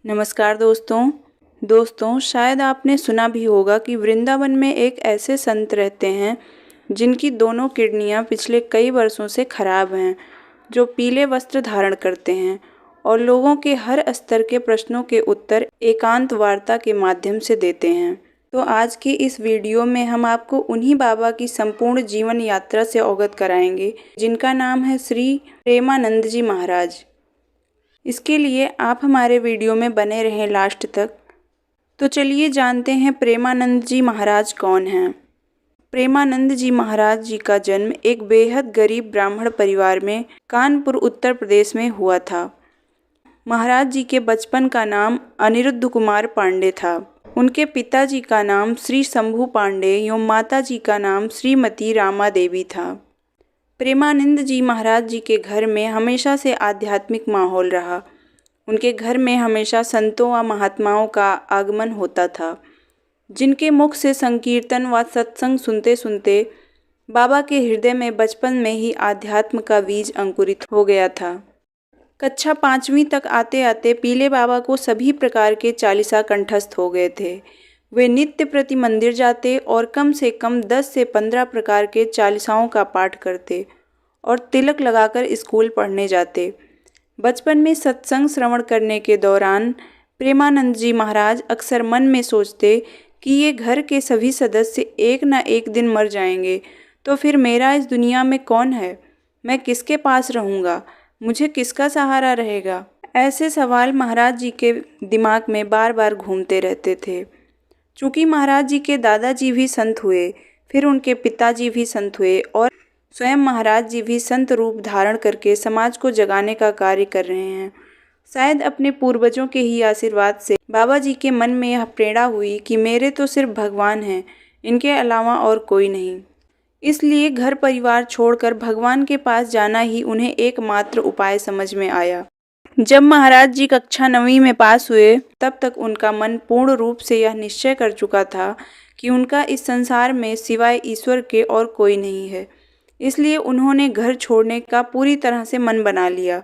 नमस्कार दोस्तों शायद आपने सुना भी होगा कि वृंदावन में एक ऐसे संत रहते हैं जिनकी दोनों किडनियां पिछले कई वर्षों से खराब हैं, जो पीले वस्त्र धारण करते हैं और लोगों के हर स्तर के प्रश्नों के उत्तर एकांत वार्ता के माध्यम से देते हैं। तो आज की इस वीडियो में हम आपको उन्हीं बाबा की संपूर्ण जीवन यात्रा से अवगत कराएंगे, जिनका नाम है श्री प्रेमानंद जी महाराज। इसके लिए आप हमारे वीडियो में बने रहें लास्ट तक। तो चलिए जानते हैं प्रेमानंद जी महाराज कौन हैं। प्रेमानंद जी महाराज जी का जन्म एक बेहद गरीब ब्राह्मण परिवार में कानपुर उत्तर प्रदेश में हुआ था। महाराज जी के बचपन का नाम अनिरुद्ध कुमार पांडे था। उनके पिताजी का नाम श्री शंभू पांडे एवं माता जी का नाम श्रीमती रामा देवी था। प्रेमानंद जी महाराज जी के घर में हमेशा से आध्यात्मिक माहौल रहा। उनके घर में हमेशा संतों व महात्माओं का आगमन होता था, जिनके मुख से संकीर्तन व सत्संग सुनते सुनते बाबा के हृदय में बचपन में ही आध्यात्म का बीज अंकुरित हो गया था। कक्षा 5वीं तक आते आते पीले बाबा को सभी प्रकार के चालीसा कंठस्थ हो गए थे। वे नित्य प्रति मंदिर जाते और कम से कम 10 से 15 प्रकार के चालीसाओं का पाठ करते और तिलक लगाकर स्कूल पढ़ने जाते। बचपन में सत्संग श्रवण करने के दौरान प्रेमानंद जी महाराज अक्सर मन में सोचते कि ये घर के सभी सदस्य एक न एक दिन मर जाएंगे, तो फिर मेरा इस दुनिया में कौन है? मैं किसके पास रहूँगा? मुझे किसका सहारा रहेगा? ऐसे सवाल महाराज जी के दिमाग में बार बार घूमते रहते थे। चूँकि महाराज जी के दादाजी भी संत हुए, फिर उनके पिताजी भी संत हुए और स्वयं महाराज जी भी संत रूप धारण करके समाज को जगाने का कार्य कर रहे हैं। शायद अपने पूर्वजों के ही आशीर्वाद से बाबा जी के मन में यह प्रेरणा हुई कि मेरे तो सिर्फ भगवान हैं, इनके अलावा और कोई नहीं। इसलिए घर परिवार छोड़कर भगवान के पास जाना ही उन्हें एकमात्र उपाय समझ में आया। जब महाराज जी कक्षा 9वीं में पास हुए, तब तक उनका मन पूर्ण रूप से यह निश्चय कर चुका था कि उनका इस संसार में सिवाय ईश्वर के और कोई नहीं है। इसलिए उन्होंने घर छोड़ने का पूरी तरह से मन बना लिया।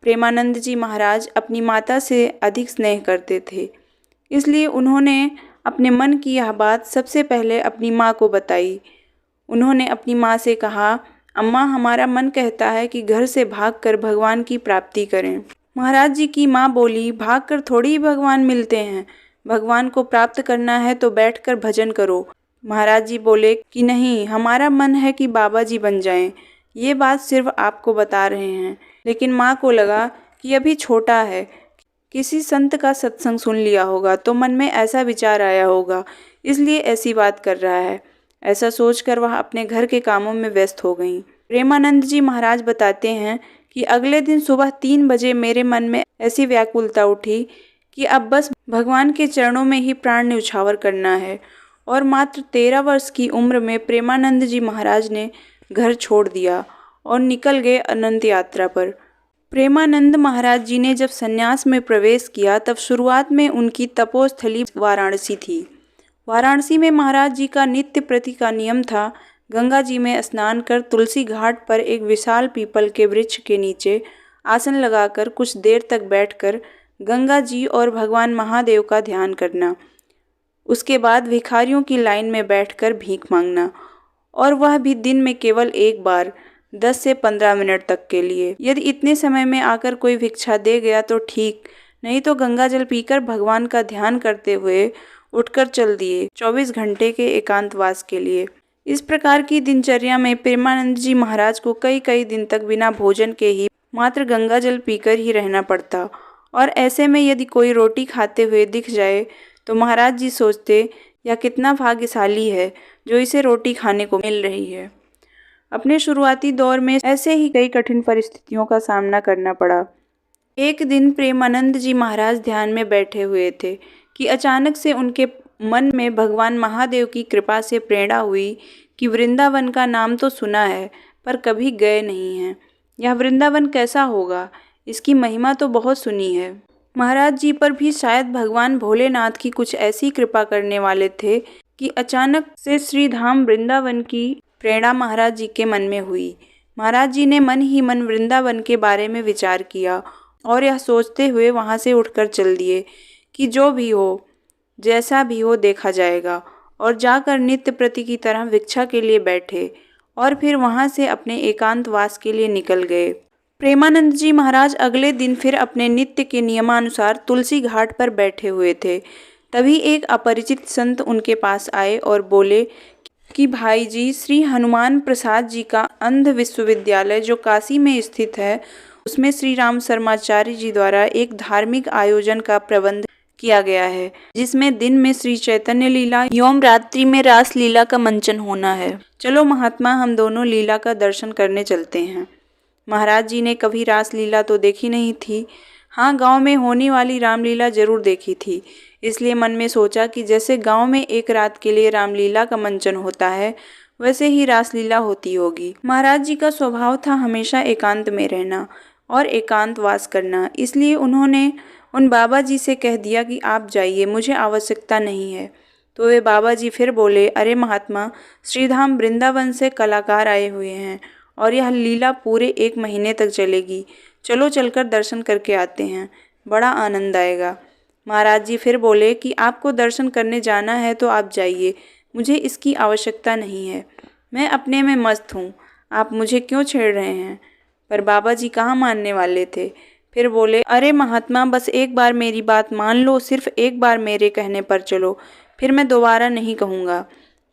प्रेमानंद जी महाराज अपनी माता से अधिक स्नेह करते थे, इसलिए उन्होंने अपने मन की यह बात सबसे पहले अपनी माँ को बताई। उन्होंने अपनी माँ से कहा, अम्मा, हमारा मन कहता है कि घर से भागकर भगवान की प्राप्ति करें। महाराज जी की माँ बोली, भागकर थोड़ी ही भगवान मिलते हैं, भगवान को प्राप्त करना है तो बैठकर भजन करो। महाराज जी बोले कि नहीं, हमारा मन है कि बाबा जी बन जाएं। ये बात सिर्फ आपको बता रहे हैं। लेकिन माँ को लगा कि अभी छोटा है, किसी संत का सत्संग सुन लिया होगा तो मन में ऐसा विचार आया होगा, इसलिए ऐसी बात कर रहा है। ऐसा सोचकर वह अपने घर के कामों में व्यस्त हो गईं। प्रेमानंद जी महाराज बताते हैं कि अगले दिन सुबह 3 बजे मेरे मन में ऐसी व्याकुलता उठी कि अब बस भगवान के चरणों में ही प्राण न्यौछावर करना है। और मात्र 13 वर्ष की उम्र में प्रेमानंद जी महाराज ने घर छोड़ दिया और निकल गए अनंत यात्रा पर। प्रेमानंद महाराज जी ने जब संन्यास में प्रवेश किया, तब शुरुआत में उनकी तपोस्थली वाराणसी थी। वाराणसी में महाराज जी का नित्य प्रति का नियम था गंगा जी में स्नान कर तुलसी घाट पर एक विशाल पीपल के वृक्ष के नीचे आसन लगाकर कुछ देर तक बैठकर गंगा जी और भगवान महादेव का ध्यान करना। उसके बाद भिखारियों की लाइन में बैठकर भीख मांगना, और वह भी दिन में केवल एक बार 10 से 15 मिनट तक के लिए। यदि इतने समय में आकर कोई भिक्षा दे गया तो ठीक, नहीं तो गंगा जल पीकर भगवान का ध्यान करते हुए उठकर चल दिए 24 घंटे के एकांतवास के लिए। इस प्रकार की दिनचर्या में प्रेमानंद जी महाराज को कई दिन तक बिना भोजन के ही मात्र गंगा जल पीकर ही रहना पड़ता। और ऐसे में यदि कोई रोटी खाते हुए दिख जाए तो महाराज जी सोचते, यह कितना भाग्यशाली है जो इसे रोटी खाने को मिल रही है। अपने शुरुआती दौर में ऐसे ही कई कठिन परिस्थितियों का सामना करना पड़ा। एक दिन प्रेमानंद जी महाराज ध्यान में बैठे हुए थे कि अचानक से उनके मन में भगवान महादेव की कृपा से प्रेरणा हुई कि वृंदावन का नाम तो सुना है पर कभी गए नहीं हैं। यह वृंदावन कैसा होगा, इसकी महिमा तो बहुत सुनी है। महाराज जी पर भी शायद भगवान भोलेनाथ की कुछ ऐसी कृपा करने वाले थे कि अचानक से श्री धाम वृंदावन की प्रेरणा महाराज जी के मन में हुई। महाराज जी ने मन ही मन वृंदावन के बारे में विचार किया और यह सोचते हुए वहाँ से उठकर चल दिए कि जो भी हो, जैसा भी हो देखा जाएगा, और जाकर नित्य प्रति की तरह भिक्षा के लिए बैठे और फिर वहाँ से अपने एकांतवास के लिए निकल गए। प्रेमानंद जी महाराज अगले दिन फिर अपने नित्य के नियमानुसार तुलसी घाट पर बैठे हुए थे। तभी एक अपरिचित संत उनके पास आए और बोले कि भाई जी, श्री हनुमान प्रसाद जी का अंध विश्वविद्यालय जो काशी में स्थित है, उसमें श्री राम शर्माचार्य जी द्वारा एक धार्मिक आयोजन का प्रबंध किया गया है, जिसमें दिन में श्री चैतन्य लीला एवं रात्रि में रास लीला का मंचन होना है। चलो महात्मा, हम दोनों लीला का दर्शन करने चलते हैं। महाराज जी ने कभी रास लीला तो देखी नहीं थी। हाँ, गांव में होने वाली रामलीला जरूर देखी थी। इसलिए मन में सोचा कि जैसे गांव में एक रात के लिए रामलीला का मंचन होता है, वैसे ही रासलीला होती होगी। महाराज जी का स्वभाव था हमेशा एकांत में रहना और एकांत वास करना। इसलिए उन्होंने उन बाबा जी से कह दिया कि आप जाइए, मुझे आवश्यकता नहीं है। तो वे बाबा जी फिर बोले, अरे महात्मा, श्रीधाम वृंदावन से कलाकार आए हुए हैं और यह लीला पूरे 1 महीने तक चलेगी। चलो चलकर दर्शन करके आते हैं, बड़ा आनंद आएगा। महाराज जी फिर बोले कि आपको दर्शन करने जाना है तो आप जाइए, मुझे इसकी आवश्यकता नहीं है, मैं अपने में मस्त हूँ, आप मुझे क्यों छेड़ रहे हैं। पर बाबा जी कहाँ मानने वाले थे। फिर बोले, अरे महात्मा, बस एक बार मेरी बात मान लो, सिर्फ एक बार मेरे कहने पर चलो, फिर मैं दोबारा नहीं कहूँगा।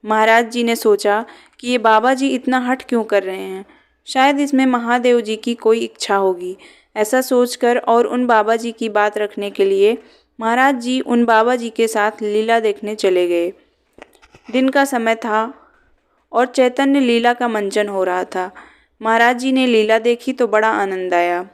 महाराज जी ने सोचा कि ये बाबा जी इतना हठ क्यों कर रहे हैं, शायद इसमें महादेव जी की कोई इच्छा होगी। ऐसा सोचकर और उन बाबा जी की बात रखने के लिए महाराज जी उन बाबा जी के साथ लीला देखने चले गए। दिन का समय था और चैतन्य लीला का मंचन हो रहा था। महाराज जी ने लीला देखी तो बड़ा आनंद आया।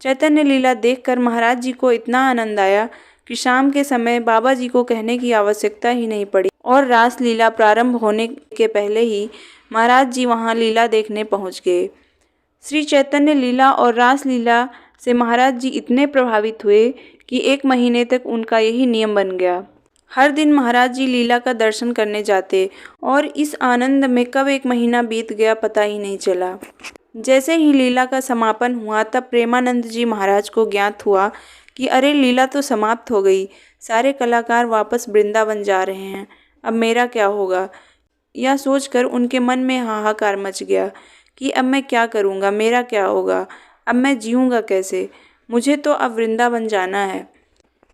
चैतन्य लीला देखकर महाराज जी को इतना आनंद आया कि शाम के समय बाबा जी को कहने की आवश्यकता ही नहीं पड़ी और रास लीला प्रारंभ होने के पहले ही महाराज जी वहाँ लीला देखने पहुँच गए। श्री चैतन्य लीला और रास लीला से महाराज जी इतने प्रभावित हुए कि 1 महीने तक उनका यही नियम बन गया। हर दिन महाराज जी लीला का दर्शन करने जाते और इस आनंद में कब 1 महीना बीत गया पता ही नहीं चला। जैसे ही लीला का समापन हुआ तब प्रेमानंद जी महाराज को ज्ञात हुआ कि अरे, लीला तो समाप्त हो गई, सारे कलाकार वापस वृंदावन जा रहे हैं, अब मेरा क्या होगा। यह सोचकर उनके मन में हाहाकार मच गया कि अब मैं क्या करूँगा, मेरा क्या होगा, अब मैं जीऊँगा कैसे, मुझे तो अब वृंदावन जाना है।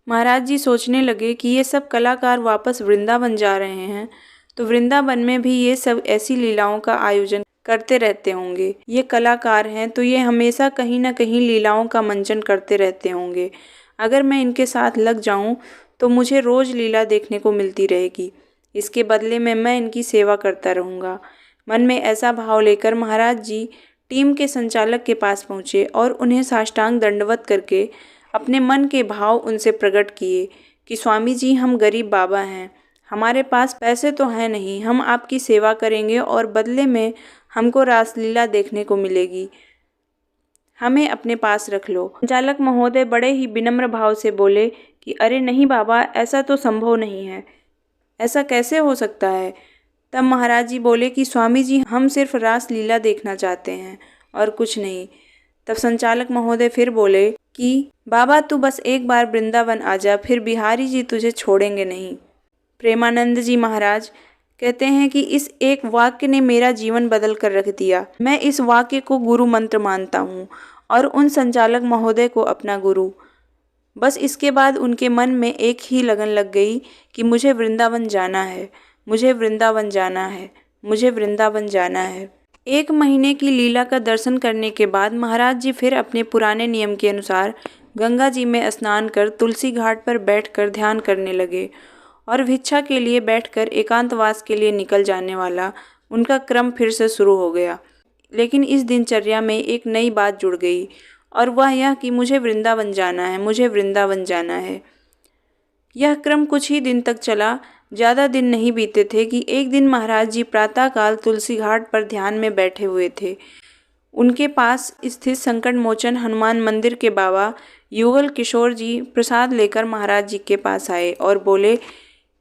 महाराज जी सोचने लगे कि ये सब कलाकार वापस वृंदावन जा रहे हैं तो वृंदावन में भी ये सब ऐसी लीलाओं का आयोजन करते रहते होंगे। ये कलाकार हैं तो ये हमेशा कहीं ना कहीं लीलाओं का मंचन करते रहते होंगे। अगर मैं इनके साथ लग जाऊं तो मुझे रोज़ लीला देखने को मिलती रहेगी। इसके बदले में मैं इनकी सेवा करता रहूँगा। मन में ऐसा भाव लेकर महाराज जी टीम के संचालक के पास पहुँचे और उन्हें साष्टांग दंडवत करके अपने मन के भाव उनसे प्रकट किए कि स्वामी जी, हम गरीब बाबा हैं, हमारे पास पैसे तो हैं नहीं, हम आपकी सेवा करेंगे और बदले में हमको रासलीला देखने को मिलेगी, हमें अपने पास रख लो। संचालक महोदय बड़े ही विनम्र भाव से बोले कि अरे नहीं बाबा, ऐसा तो संभव नहीं है, ऐसा कैसे हो सकता है। तब महाराज जी बोले कि स्वामी जी, हम सिर्फ रासलीला देखना चाहते हैं और कुछ नहीं। तब संचालक महोदय फिर बोले कि बाबा, तू बस एक बार वृंदावन आ जा, फिर बिहारी जी तुझे छोड़ेंगे नहीं। प्रेमानंद जी महाराज कहते हैं कि इस एक वाक्य ने मेरा जीवन बदल कर रख दिया। मैं इस वाक्य को गुरु मंत्र मानता हूँ और उन संचालक महोदय को अपना गुरु। बस इसके बाद उनके मन में एक ही लगन लग गई कि मुझे वृंदावन जाना है, मुझे वृंदावन जाना है, मुझे वृंदावन जाना है। 1 महीने की लीला का दर्शन करने के बाद महाराज जी फिर अपने पुराने नियम के अनुसार गंगा जी में स्नान कर तुलसी घाट पर बैठकर ध्यान करने लगे और भिक्षा के लिए बैठकर एकांतवास के लिए निकल जाने वाला उनका क्रम फिर से शुरू हो गया। लेकिन इस दिनचर्या में एक नई बात जुड़ गई और वह यह कि मुझे वृंदावन जाना है, मुझे वृंदावन जाना है। यह क्रम कुछ ही दिन तक चला। ज़्यादा दिन नहीं बीते थे कि एक दिन महाराज जी प्रातःकाल तुलसी घाट पर ध्यान में बैठे हुए थे। उनके पास स्थित संकट मोचन हनुमान मंदिर के बाबा युगल किशोर जी प्रसाद लेकर महाराज जी के पास आए और बोले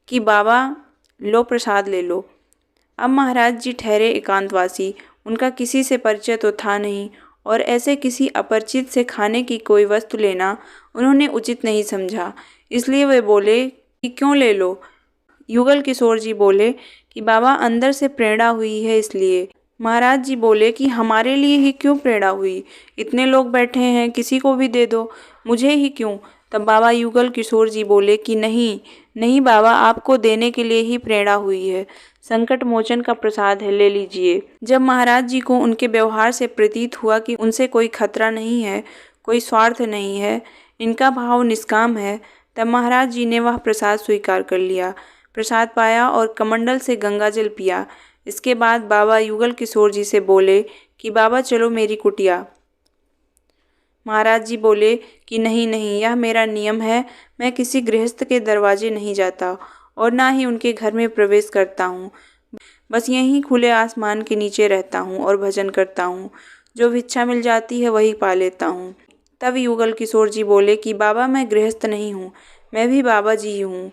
कि बाबा, लो प्रसाद ले लो। अब महाराज जी ठहरे एकांतवासी, उनका किसी से परिचय तो था नहीं और ऐसे किसी अपरिचित से खाने की कोई वस्तु लेना उन्होंने उचित नहीं समझा। इसलिए वे बोले कि क्यों ले लो। युगल किशोर जी बोले कि बाबा अंदर से प्रेरणा हुई है इसलिए। महाराज जी बोले कि हमारे लिए ही क्यों प्रेरणा हुई, इतने लोग बैठे हैं, किसी को भी दे दो, मुझे ही क्यों। तब बाबा युगल किशोर जी बोले कि नहीं नहीं बाबा, आपको देने के लिए ही प्रेरणा हुई है, संकट मोचन का प्रसाद है, ले लीजिए। जब महाराज जी को उनके व्यवहार से प्रतीत हुआ कि उनसे कोई खतरा नहीं है, कोई स्वार्थ नहीं है, इनका भाव निष्काम है, तब महाराज जी ने वह प्रसाद स्वीकार कर लिया। प्रसाद पाया और कमंडल से गंगा जल पिया। इसके बाद बाबा युगल किशोर जी से बोले कि बाबा चलो मेरी कुटिया। महाराज जी बोले कि नहीं नहीं, यह मेरा नियम है, मैं किसी गृहस्थ के दरवाजे नहीं जाता और ना ही उनके घर में प्रवेश करता हूँ, बस यहीं खुले आसमान के नीचे रहता हूँ और भजन करता हूँ, जो भिक्षा मिल जाती है वही पा लेता हूँ। तब युगल किशोर जी बोले कि बाबा मैं गृहस्थ नहीं हूँ, मैं भी बाबा जी ही हूँ।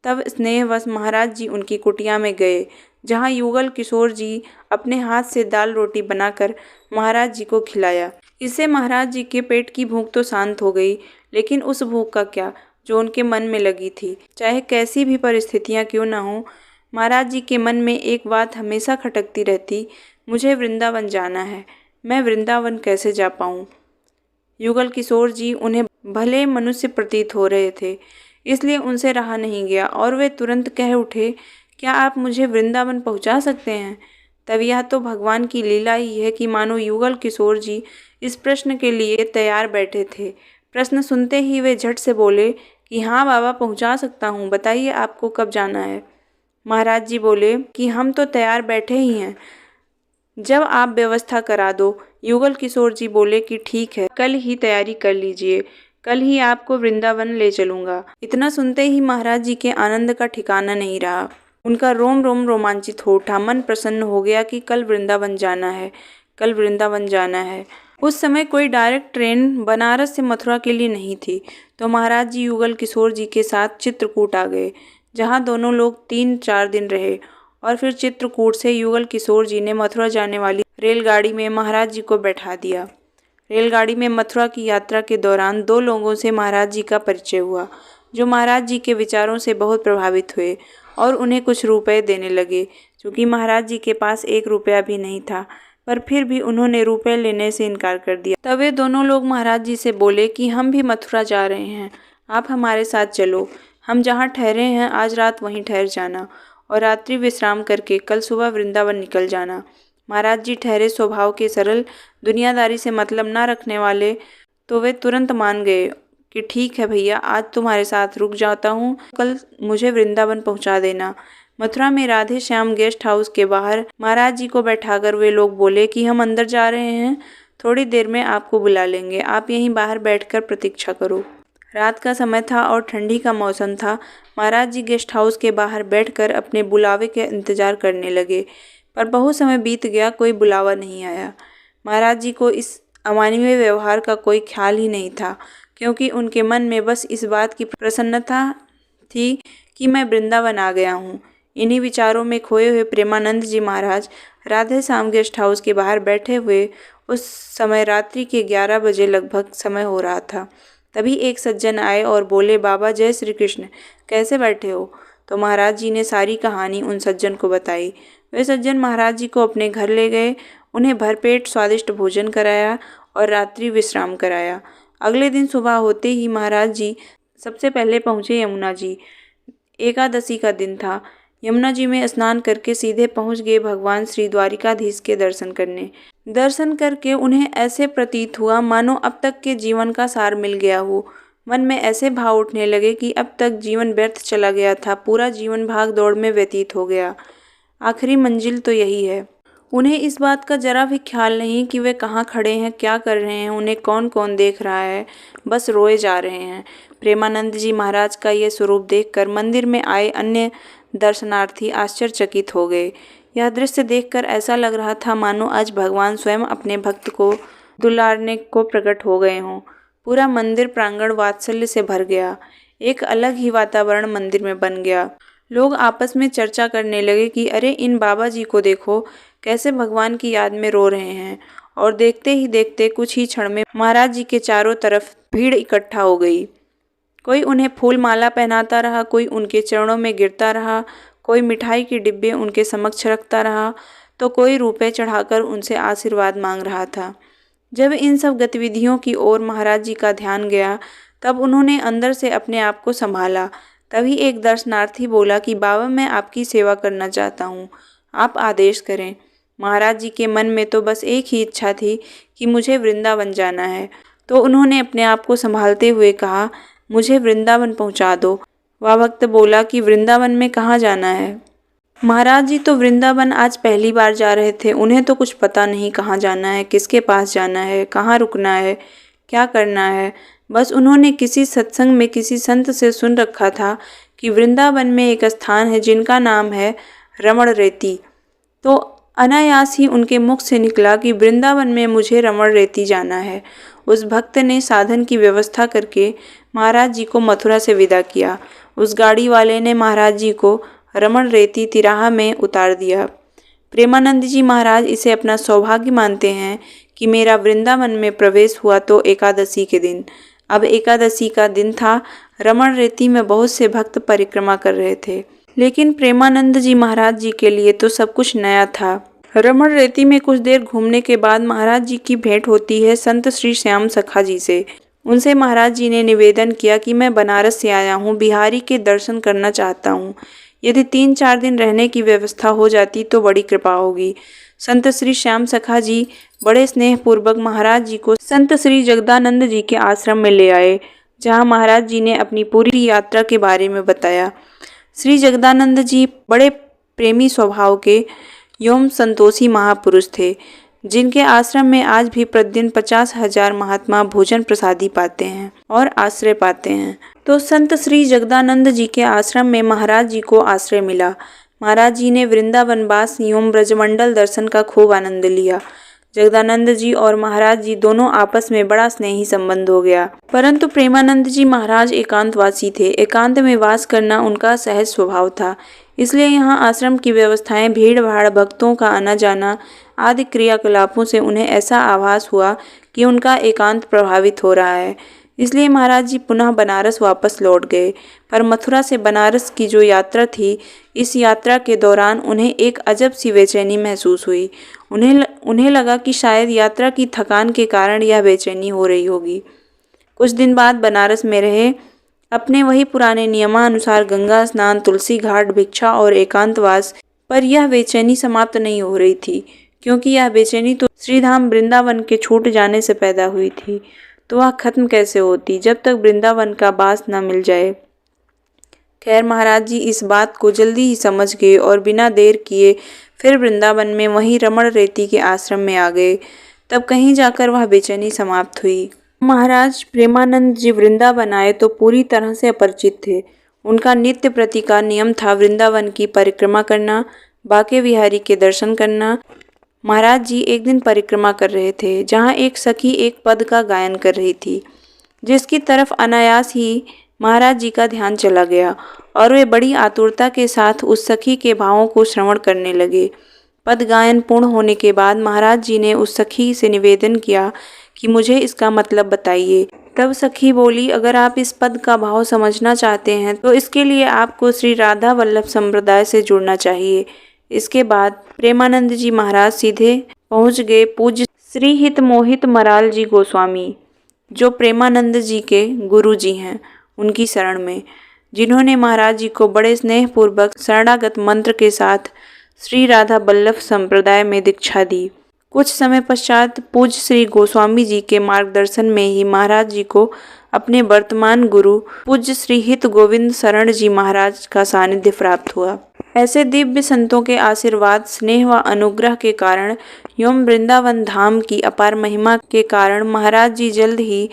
तब स्नेहवश महाराज जी उनकी कुटिया में गए, जहाँ युगल किशोर जी अपने हाथ से दाल रोटी बनाकर महाराज जी को खिलाया। इससे महाराज जी के पेट की भूख तो शांत हो गई, लेकिन उस भूख का क्या जो उनके मन में लगी थी। चाहे कैसी भी परिस्थितियाँ क्यों न हो, महाराज जी के मन में एक बात हमेशा खटकती रहती, मुझे वृंदावन जाना है, मैं वृंदावन कैसे जा पाऊँ। युगल किशोर जी उन्हें भले मनुष्य प्रतीत हो रहे थे, इसलिए उनसे रहा नहीं गया और वे तुरंत कह उठे, क्या आप मुझे वृंदावन पहुंचा सकते हैं। तब यह तो भगवान की लीला ही है कि मानो युगल किशोर जी इस प्रश्न के लिए तैयार बैठे थे। प्रश्न सुनते ही वे झट से बोले कि हाँ बाबा पहुंचा सकता हूँ, बताइए आपको कब जाना है। महाराज जी बोले कि हम तो तैयार बैठे ही हैं, जब आप व्यवस्था करा दो। युगल किशोर जी बोले कि ठीक है, कल ही तैयारी कर लीजिए, कल ही आपको वृंदावन ले चलूंगा। इतना सुनते ही महाराज जी के आनंद का ठिकाना नहीं रहा, उनका रोम रोम रोमांचित हो उठा, मन प्रसन्न हो गया कि कल वृंदावन जाना है, कल वृंदावन जाना है। उस समय कोई डायरेक्ट ट्रेन बनारस से मथुरा के लिए नहीं थी, तो महाराज जी युगल किशोर जी के साथ चित्रकूट आ गए, जहाँ दोनों लोग 3-4 दिन रहे और फिर चित्रकूट से युगल किशोर जी ने मथुरा जाने वाली रेलगाड़ी में महाराज जी को बैठा दिया। रेलगाड़ी में मथुरा की यात्रा के दौरान 2 लोगों से महाराज जी का परिचय हुआ, जो महाराज जी के विचारों से बहुत प्रभावित हुए और उन्हें कुछ रुपए देने लगे। क्योंकि महाराज जी के पास 1 रुपया भी नहीं था, पर फिर भी उन्होंने रुपए लेने से इनकार कर दिया। तब वे दोनों लोग महाराज जी से बोले कि हम भी मथुरा जा रहे हैं, आप हमारे साथ चलो, हम जहाँ ठहरे हैं आज रात वहीं ठहर जाना और रात्रि विश्राम करके कल सुबह वृंदावन निकल जाना। महाराज जी ठहरे स्वभाव के सरल, दुनियादारी से मतलब ना रखने वाले, तो वे तुरंत मान गए कि ठीक है भैया, आज तुम्हारे साथ रुक जाता हूँ, कल मुझे वृंदावन पहुँचा देना। मथुरा में राधे श्याम गेस्ट हाउस के बाहर महाराज जी को बैठाकर वे लोग बोले कि हम अंदर जा रहे हैं, थोड़ी देर में आपको बुला लेंगे, आप यहीं बाहर बैठकर प्रतीक्षा करो। रात का समय था और ठंडी का मौसम था। महाराज जी गेस्ट हाउस के बाहर बैठकर अपने बुलावे के इंतजार करने लगे, पर बहुत समय बीत गया, कोई बुलावा नहीं आया। महाराज जी को इस अमानवीय व्यवहार का कोई ख्याल ही नहीं था, क्योंकि उनके मन में बस इस बात की प्रसन्नता थी कि मैं वृंदावन आ गया हूँ। इन्हीं विचारों में खोए हुए प्रेमानंद जी महाराज राधे श्याम गेस्ट हाउस के बाहर बैठे हुए उस समय रात्रि के 11 बजे लगभग समय हो रहा था। तभी एक सज्जन आए और बोले, बाबा जय श्री कृष्ण, कैसे बैठे हो। तो महाराज जी ने सारी कहानी उन सज्जन को बताई। वे सज्जन महाराज जी को अपने घर ले गए, उन्हें भरपेट स्वादिष्ट भोजन कराया और रात्रि विश्राम कराया। अगले दिन सुबह होते ही महाराज जी सबसे पहले पहुँचे यमुना जी। एकादशी का दिन था। यमुना जी में स्नान करके सीधे पहुँच गए भगवान श्री द्वारिकाधीश के दर्शन करने। दर्शन करके उन्हें ऐसे प्रतीत हुआ मानो अब तक के जीवन का सार मिल गया हो। मन में ऐसे भाव उठने लगे कि अब तक जीवन व्यर्थ चला गया था, पूरा जीवन भाग दौड़ में व्यतीत हो गया, आखिरी मंजिल तो यही है। उन्हें इस बात का जरा भी ख्याल नहीं कि वे कहाँ खड़े हैं, क्या कर रहे हैं, उन्हें कौन कौन देख रहा है, बस रोए जा रहे हैं। प्रेमानंद जी महाराज का ये स्वरूप देखकर मंदिर में आए अन्य दर्शनार्थी आश्चर्यचकित हो गए। यह दृश्य देखकर ऐसा लग रहा था मानो आज भगवान स्वयं अपने भक्त को दुलारने को प्रकट हो गए हों। पूरा मंदिर प्रांगण वात्सल्य से भर गया। एक अलग ही वातावरण मंदिर में बन गया। लोग आपस में चर्चा करने लगे कि अरे इन बाबा जी को देखो, कैसे भगवान की याद में रो रहे हैं और देखते ही देखते कुछ ही क्षण में महाराज जी के चारों तरफ भीड़ इकट्ठा हो गई। कोई उन्हें फूल माला पहनाता रहा, कोई उनके चरणों में गिरता रहा, कोई मिठाई के डिब्बे उनके समक्ष रखता रहा, तो कोई रुपए चढ़ाकर उनसे आशीर्वाद मांग रहा था। जब इन सब गतिविधियों की ओर महाराज जी का ध्यान गया, तब उन्होंने अंदर से अपने आप को संभाला। तभी एक दर्शनार्थी बोला कि बाबा, मैं आपकी सेवा करना चाहता हूँ, आप आदेश करें। महाराज जी के मन में तो बस एक ही इच्छा थी कि मुझे वृंदावन जाना है, तो उन्होंने अपने आप को संभालते हुए कहा, मुझे वृंदावन पहुँचा दो। वह भक्त बोला कि वृंदावन में कहाँ जाना है? महाराज जी तो वृंदावन आज पहली बार जा रहे थे, उन्हें तो कुछ पता नहीं कहाँ जाना है, किसके पास जाना है, कहाँ रुकना है, क्या करना है। बस उन्होंने किसी सत्संग में किसी संत से सुन रखा था कि वृंदावन में एक स्थान है जिनका नाम है रमण रेती। तो अनायास ही उनके मुख से निकला कि वृंदावन में मुझे रमण रेती जाना है। उस भक्त ने साधन की व्यवस्था करके महाराज जी को मथुरा से विदा किया। उस गाड़ी वाले ने महाराज जी को रमण रेती तिराहा में उतार दिया। प्रेमानंद जी महाराज इसे अपना सौभाग्य मानते हैं कि मेरा वृंदावन में प्रवेश हुआ तो एकादशी के दिन। अब एकादशी का दिन था। रमण रेती में बहुत से भक्त परिक्रमा कर रहे थे, लेकिन प्रेमानंद जी महाराज जी के लिए तो सब कुछ नया था। रमण रेती में कुछ देर घूमने के बाद महाराज जी की भेंट होती है संत श्री श्याम सखा जी से। उनसे महाराज जी ने निवेदन किया कि मैं बनारस से आया हूँ, बिहारी के दर्शन करना चाहता हूँ। यदि 3-4 दिन रहने की व्यवस्था हो जाती तो बड़ी कृपा होगी। संत श्री श्याम सखा जी बड़े स्नेहपूर्वक महाराज जी को संत श्री जगदानंद जी के आश्रम में ले आए, जहाँ महाराज जी ने अपनी पूरी यात्रा के बारे में बताया। श्री जगदानंद जी बड़े प्रेमी स्वभाव के एवं संतोषी महापुरुष थे, जिनके आश्रम में आज भी प्रतिदिन 50,000 महात्मा भोजन प्रसादी पाते हैं और आश्रय पाते हैं। तो संत श्री जगदानंद जी के आश्रम में महाराज जी को आश्रय मिला। महाराज जी ने वृंदावन वास एवं ब्रजमंडल दर्शन का खूब आनंद लिया। जगदानंद जी और महाराज जी दोनों आपस में बड़ा स्नेही संबंध हो गया। परंतु प्रेमानंद जी महाराज एकांतवासी थे। एकांत में वास करना उनका सहज स्वभाव था। इसलिए यहाँ आश्रम की व्यवस्थाएं, भीड़ भाड़, भक्तों का आना जाना आदि क्रियाकलापों से उन्हें ऐसा आभास हुआ कि उनका एकांत प्रभावित हो रहा है। इसलिए महाराज जी पुनः बनारस वापस लौट गए। पर मथुरा से बनारस की जो यात्रा थी, इस यात्रा के दौरान उन्हें एक अजब सी बेचैनी महसूस हुई। उन्हें लगा कि शायद यात्रा की थकान के कारण यह बेचैनी हो रही होगी। कुछ दिन बाद बनारस में रहे। अपने वही पुराने नियमानुसार गंगा स्नान, तुलसी घाट, भिक्षा और एकांतवास, पर यह बेचैनी समाप्त नहीं हो रही थी, क्योंकि यह बेचैनी तो श्रीधाम वृंदावन के छूट जाने से पैदा हुई थी। तो वह खत्म कैसे होती जब तक वृंदावन का बास न मिल जाए। खैर, महाराज जी इस बात को जल्दी ही समझ गए और बिना देर किए फिर वृंदावन में वहीं रमण रेती के आश्रम में आ गए। तब कहीं जाकर वह बेचैनी समाप्त हुई। महाराज प्रेमानंद जी वृंदावन आए तो पूरी तरह से अपरिचित थे। उनका नित्य प्रति का नियम था वृंदावन की परिक्रमा करना, बाके बिहारी के दर्शन करना। महाराज जी एक दिन परिक्रमा कर रहे थे, जहाँ एक सखी एक पद का गायन कर रही थी, जिसकी तरफ अनायास ही महाराज जी का ध्यान चला गया और वे बड़ी आतुरता के साथ उस सखी के भावों को श्रवण करने लगे। पद गायन पूर्ण होने के बाद महाराज जी ने उस सखी से निवेदन किया कि मुझे इसका मतलब बताइए। तब सखी बोली, अगर आप इस पद का भाव समझना चाहते हैं तो इसके लिए आपको श्री राधा वल्लभ संप्रदाय से जुड़ना चाहिए। इसके बाद प्रेमानंद जी महाराज सीधे पहुंच गए पूज्य श्री हित मोहित मराल जी गोस्वामी, जो प्रेमानंद जी के गुरु जी हैं, उनकी शरण में, जिन्होंने महाराज जी को बड़े स्नेहपूर्वक शरणागत मंत्र के साथ श्री राधा वल्लभ संप्रदाय में दीक्षा दी। कुछ समय पश्चात पूज्य श्री गोस्वामी जी के मार्गदर्शन में ही महाराज जी को अपने वर्तमान गुरु पूज्य श्री हित गोविंद शरण जी महाराज का सानिध्य प्राप्त हुआ। ऐसे दिव्य संतों के आशीर्वाद, स्नेह व अनुग्रह के कारण एवं वृंदावन धाम की अपार महिमा के कारण महाराज जी जल्द ही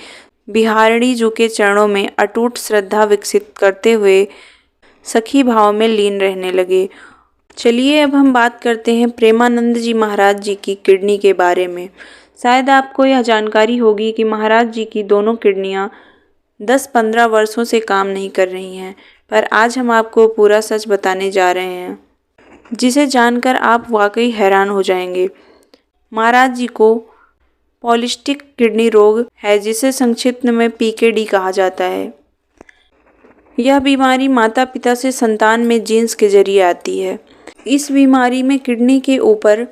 बिहारिणी जी के चरणों में अटूट श्रद्धा विकसित करते हुए सखी भाव में लीन रहने लगे। चलिए अब हम बात करते हैं प्रेमानंद जी महाराज जी की किडनी के बारे में। शायद आपको यह जानकारी होगी कि महाराज जी की दोनों किडनियां 10-15 वर्षों से काम नहीं कर रही हैं, पर आज हम आपको पूरा सच बताने जा रहे हैं, जिसे जानकर आप वाकई हैरान हो जाएंगे। महाराज जी को पॉलिस्टिक किडनी रोग है जिसे संक्षिप्त में पीकेडी कहा जाता है। यह बीमारी माता पिता से संतान में जीन्स के जरिए आती है। इस बीमारी में किडनी के ऊपर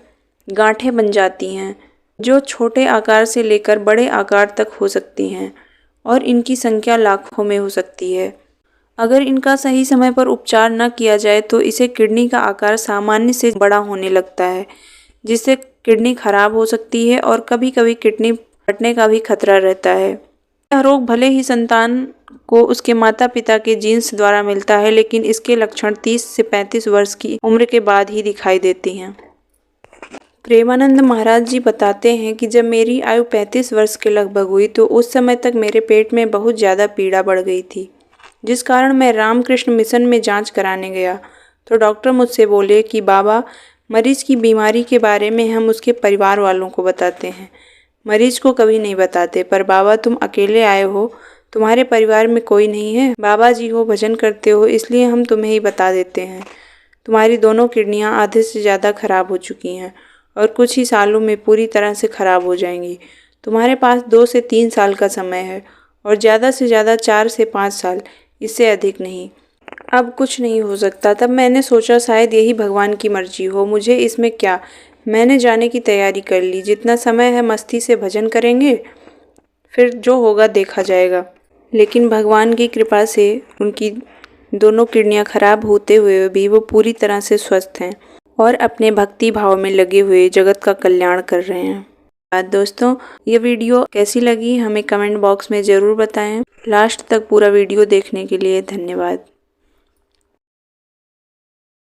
गांठें बन जाती हैं जो छोटे आकार से लेकर बड़े आकार तक हो सकती हैं और इनकी संख्या लाखों में हो सकती है। अगर इनका सही समय पर उपचार न किया जाए तो इसे किडनी का आकार सामान्य से बड़ा होने लगता है, जिससे किडनी खराब हो सकती है और कभी कभी किडनी फटने का भी खतरा रहता है। यह रोग भले ही संतान को उसके माता पिता के जीन्स द्वारा मिलता है, लेकिन इसके लक्षण 30 से 35 वर्ष की उम्र के बाद ही दिखाई देते हैं। प्रेमानंद महाराज जी बताते हैं कि जब मेरी आयु 35 वर्ष के लगभग हुई तो उस समय तक मेरे पेट में बहुत ज़्यादा पीड़ा बढ़ गई थी, जिस कारण मैं रामकृष्ण मिशन में जांच कराने गया तो डॉक्टर मुझसे बोले कि बाबा, मरीज की बीमारी के बारे में हम उसके परिवार वालों को बताते हैं, मरीज को कभी नहीं बताते। पर बाबा, तुम अकेले आए हो, तुम्हारे परिवार में कोई नहीं है। बाबा जी हो, भजन करते हो, इसलिए हम तुम्हें ही बता देते हैं। तुम्हारी दोनों किडनियाँ आधे से ज़्यादा खराब हो चुकी हैं और कुछ ही सालों में पूरी तरह से खराब हो जाएंगी। तुम्हारे पास 2 से 3 साल का समय है और ज़्यादा से ज़्यादा 4 से 5 साल, इससे अधिक नहीं। अब कुछ नहीं हो सकता। तब मैंने सोचा शायद यही भगवान की मर्जी हो, मुझे इसमें क्या। मैंने जाने की तैयारी कर ली। जितना समय है मस्ती से भजन करेंगे, फिर जो होगा देखा जाएगा। लेकिन भगवान की कृपा से उनकी दोनों किडनियाँ खराब होते हुए भी वो पूरी तरह से स्वस्थ हैं और अपने भक्ति भाव में लगे हुए जगत का कल्याण कर रहे हैं। दोस्तों, ये वीडियो कैसी लगी हमें कमेंट बॉक्स में ज़रूर बताएं। लास्ट तक पूरा वीडियो देखने के लिए धन्यवाद।